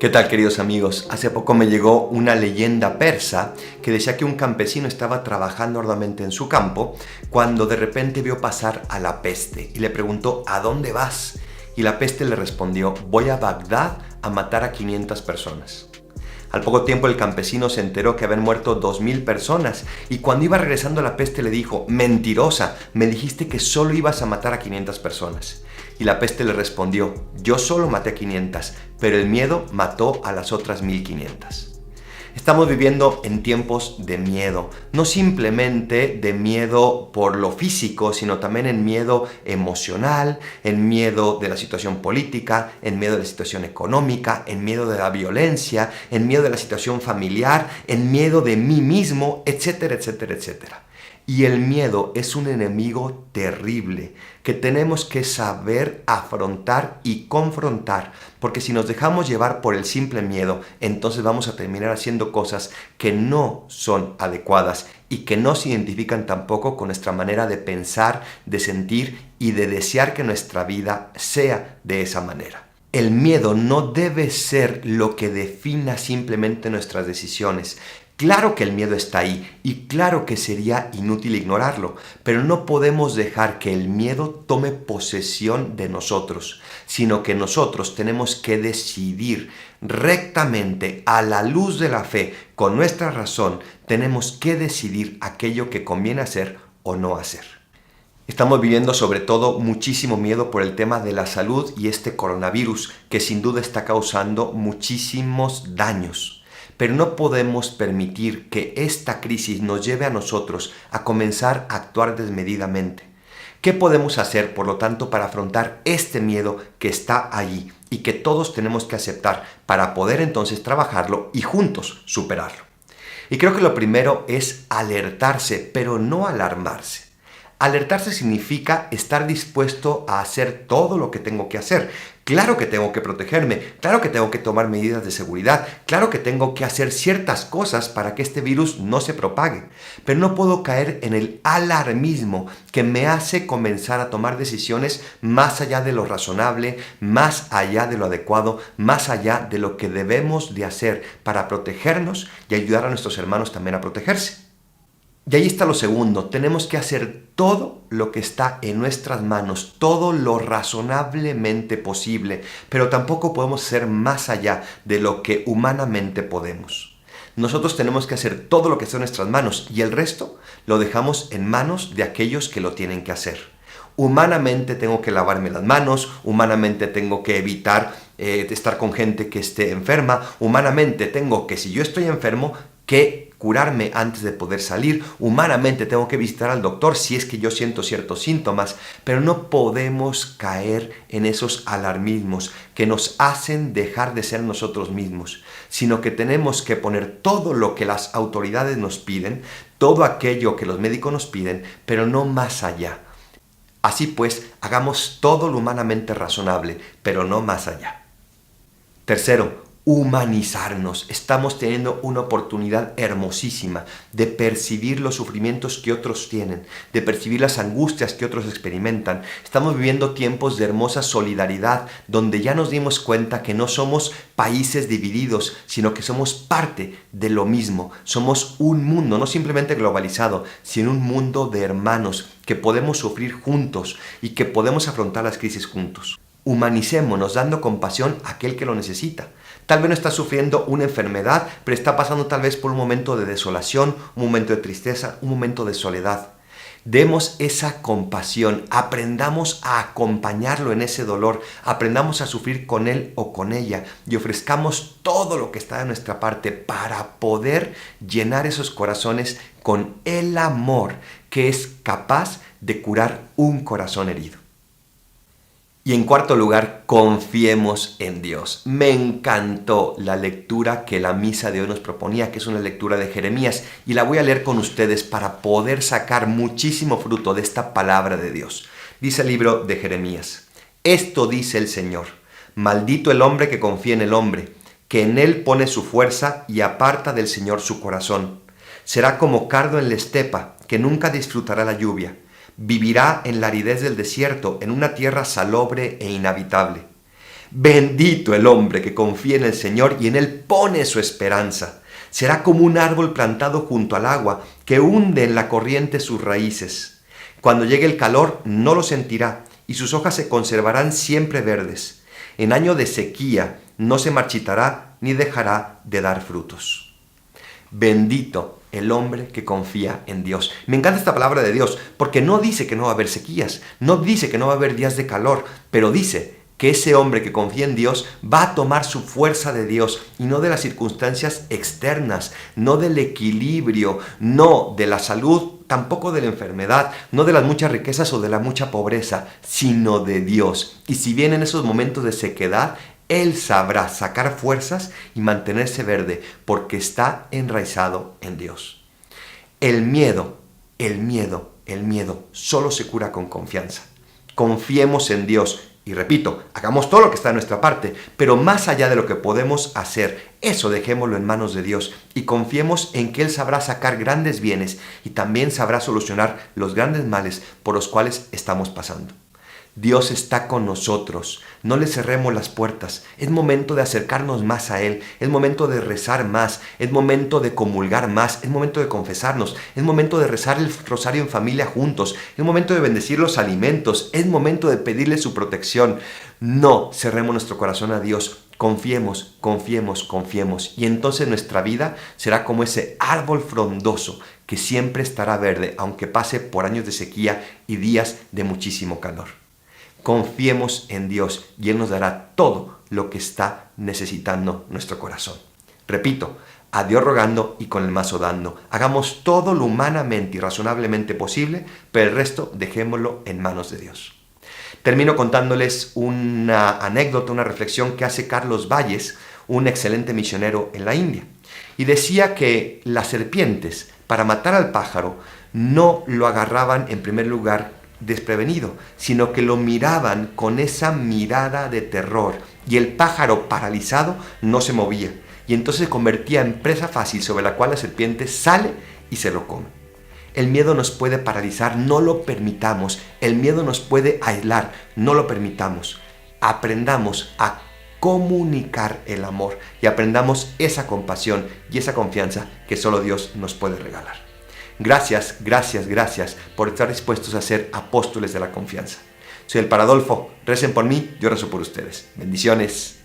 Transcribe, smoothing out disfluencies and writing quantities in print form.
¿Qué tal, queridos amigos? Hace poco me llegó una leyenda persa que decía que un campesino estaba trabajando arduamente en su campo cuando de repente vio pasar a la peste y le preguntó: ¿a dónde vas? Y la peste le respondió: voy a Bagdad a matar a 500 personas. Al poco tiempo el campesino se enteró que habían muerto 2000 personas y cuando iba regresando la peste le dijo: mentirosa, me dijiste que solo ibas a matar a 500 personas. Y la peste le respondió: yo solo maté a 500, pero el miedo mató a las otras 1500. Estamos viviendo en tiempos de miedo, no simplemente de miedo por lo físico, sino también en miedo emocional, en miedo de la situación política, en miedo de la situación económica, en miedo de la violencia, en miedo de la situación familiar, en miedo de mí mismo, etcétera, etcétera, etcétera. Y el miedo es un enemigo terrible que tenemos que saber afrontar y confrontar, porque si nos dejamos llevar por el simple miedo, entonces vamos a terminar haciendo cosas que no son adecuadas y que no se identifican tampoco con nuestra manera de pensar, de sentir y de desear que nuestra vida sea de esa manera. El miedo no debe ser lo que defina simplemente nuestras decisiones. Claro que el miedo está ahí y claro que sería inútil ignorarlo, pero no podemos dejar que el miedo tome posesión de nosotros, sino que nosotros tenemos que decidir rectamente, a la luz de la fe, con nuestra razón, tenemos que decidir aquello que conviene hacer o no hacer. Estamos viviendo sobre todo muchísimo miedo por el tema de la salud y este coronavirus que sin duda está causando muchísimos daños. Pero no podemos permitir que esta crisis nos lleve a nosotros a comenzar a actuar desmedidamente. ¿Qué podemos hacer, por lo tanto, para afrontar este miedo que está allí y que todos tenemos que aceptar para poder entonces trabajarlo y juntos superarlo? Y creo que lo primero es alertarse, pero no alarmarse. Alertarse significa estar dispuesto a hacer todo lo que tengo que hacer. Claro que tengo que protegerme, claro que tengo que tomar medidas de seguridad, claro que tengo que hacer ciertas cosas para que este virus no se propague, pero no puedo caer en el alarmismo que me hace comenzar a tomar decisiones más allá de lo razonable, más allá de lo adecuado, más allá de lo que debemos de hacer para protegernos y ayudar a nuestros hermanos también a protegerse. Y ahí está lo segundo, tenemos que hacer todo lo que está en nuestras manos, todo lo razonablemente posible, pero tampoco podemos ser más allá de lo que humanamente podemos. Nosotros tenemos que hacer todo lo que está en nuestras manos y el resto lo dejamos en manos de aquellos que lo tienen que hacer. Humanamente tengo que lavarme las manos, humanamente tengo que evitar estar con gente que esté enferma, humanamente tengo que, si yo estoy enfermo, que curarme antes de poder salir, humanamente tengo que visitar al doctor si es que yo siento ciertos síntomas, pero no podemos caer en esos alarmismos que nos hacen dejar de ser nosotros mismos, sino que tenemos que poner todo lo que las autoridades nos piden, todo aquello que los médicos nos piden, pero no más allá. Así pues, hagamos todo lo humanamente razonable, pero no más allá. Tercero, humanizarnos. Estamos teniendo una oportunidad hermosísima de percibir los sufrimientos que otros tienen, de percibir las angustias que otros experimentan. Estamos viviendo tiempos de hermosa solidaridad, donde ya nos dimos cuenta que no somos países divididos, sino que somos parte de lo mismo. Somos un mundo, no simplemente globalizado, sino un mundo de hermanos que podemos sufrir juntos y que podemos afrontar las crisis juntos. Humanicémonos dando compasión a aquel que lo necesita. Tal vez no está sufriendo una enfermedad, pero está pasando tal vez por un momento de desolación, un momento de tristeza, un momento de soledad. Demos esa compasión, aprendamos a acompañarlo en ese dolor, aprendamos a sufrir con él o con ella y ofrezcamos todo lo que está de nuestra parte para poder llenar esos corazones con el amor que es capaz de curar un corazón herido. Y en cuarto lugar, confiemos en Dios. Me encantó la lectura que la misa de hoy nos proponía, que es una lectura de Jeremías, y la voy a leer con ustedes para poder sacar muchísimo fruto de esta palabra de Dios. Dice el libro de Jeremías: esto dice el Señor: maldito el hombre que confía en el hombre, que en él pone su fuerza y aparta del Señor su corazón. Será como cardo en la estepa, que nunca disfrutará la lluvia. Vivirá en la aridez del desierto, en una tierra salobre e inhabitable. Bendito el hombre que confía en el Señor y en Él pone su esperanza. Será como un árbol plantado junto al agua, que hunde en la corriente sus raíces. Cuando llegue el calor no lo sentirá, y sus hojas se conservarán siempre verdes. En año de sequía no se marchitará ni dejará de dar frutos. Bendito el hombre que confía en Dios. Me encanta esta palabra de Dios, porque no dice que no va a haber sequías, no dice que no va a haber días de calor, pero dice que ese hombre que confía en Dios va a tomar su fuerza de Dios y no de las circunstancias externas, no del equilibrio, no de la salud, tampoco de la enfermedad, no de las muchas riquezas o de la mucha pobreza, sino de Dios. Y si vienen esos momentos de sequedad, Él sabrá sacar fuerzas y mantenerse verde porque está enraizado en Dios. El miedo solo se cura con confianza. Confiemos en Dios. Y repito, hagamos todo lo que está en nuestra parte, pero más allá de lo que podemos hacer, eso dejémoslo en manos de Dios y confiemos en que Él sabrá sacar grandes bienes y también sabrá solucionar los grandes males por los cuales estamos pasando. Dios está con nosotros, no le cerremos las puertas, es momento de acercarnos más a Él, es momento de rezar más, es momento de comulgar más, es momento de confesarnos, es momento de rezar el rosario en familia juntos, es momento de bendecir los alimentos, es momento de pedirle su protección. No cerremos nuestro corazón a Dios, confiemos y entonces nuestra vida será como ese árbol frondoso que siempre estará verde, aunque pase por años de sequía y días de muchísimo calor. Confiemos en Dios y Él nos dará todo lo que está necesitando nuestro corazón. Repito, a Dios rogando y con el mazo dando. Hagamos todo lo humanamente y razonablemente posible, pero el resto dejémoslo en manos de Dios. Termino contándoles una anécdota, una reflexión que hace Carlos Valles, un excelente misionero en la India. Y decía que las serpientes, para matar al pájaro, no lo agarraban en primer lugar desprevenido, sino que lo miraban con esa mirada de terror y el pájaro paralizado no se movía y entonces se convertía en presa fácil sobre la cual la serpiente sale y se lo come. El miedo nos puede paralizar, no lo permitamos. El miedo nos puede aislar, no lo permitamos. Aprendamos a comunicar el amor y aprendamos esa compasión y esa confianza que solo Dios nos puede regalar. Gracias por estar dispuestos a ser apóstoles de la confianza. Soy el Padre Adolfo, recen por mí, yo rezo por ustedes. Bendiciones.